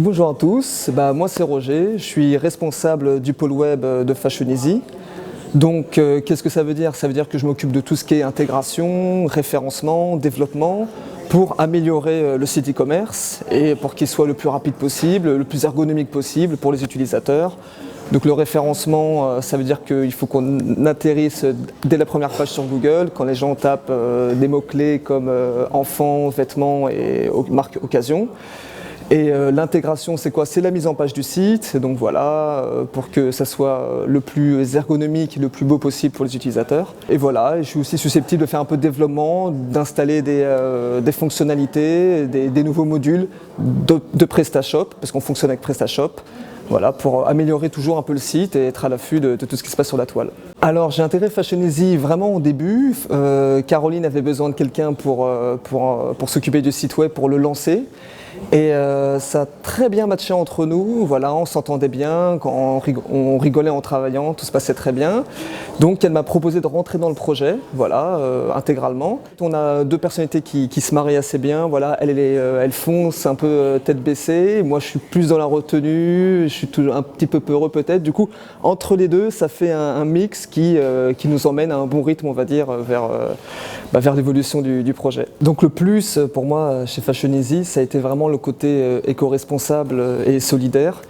Bonjour à tous, moi c'est Roger, je suis responsable du pôle web de Fashion Easy. Donc qu'est-ce que ça veut dire? Ça veut dire que je m'occupe de tout ce qui est intégration, référencement, développement pour améliorer le site e-commerce et pour qu'il soit le plus rapide possible, le plus ergonomique possible pour les utilisateurs. Donc le référencement, ça veut dire qu'il faut qu'on atterrisse dès la première page sur Google, quand les gens tapent des mots-clés comme enfants, vêtements et marque occasion. Et l'intégration, c'est quoi? C'est la mise en page du site, donc voilà, pour que ça soit le plus ergonomique, le plus beau possible pour les utilisateurs. Et voilà, je suis aussi susceptible de faire un peu de développement, d'installer des fonctionnalités, des nouveaux modules de PrestaShop, parce qu'on fonctionne avec PrestaShop. Voilà, pour améliorer toujours un peu le site et être à l'affût de tout ce qui se passe sur la toile. Alors j'ai intégré Fashion Easy vraiment au début. Caroline avait besoin de quelqu'un pour s'occuper du site web, pour le lancer. Et ça a très bien matché entre nous, voilà, on s'entendait bien, quand on rigolait en travaillant, tout se passait très bien. Donc elle m'a proposé de rentrer dans le projet, voilà, intégralement. On a deux personnalités qui se marient assez bien, voilà, elle fonce un peu tête baissée, moi je suis plus dans la retenue, je suis un petit peu peureux peut-être. Du coup, entre les deux, ça fait un mix qui nous emmène à un bon rythme, on va dire, vers l'évolution du projet. Donc le plus pour moi chez Fashion Easy, ça a été vraiment le côté éco-responsable et solidaire,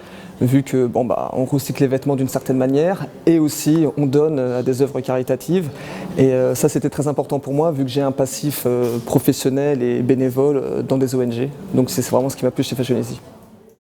vu que on recycle les vêtements d'une certaine manière et aussi on donne à des œuvres caritatives. Et ça c'était très important pour moi, vu que j'ai un passif professionnel et bénévole dans des ONG. Donc c'est vraiment ce qui m'a plu chez Fashion Easy.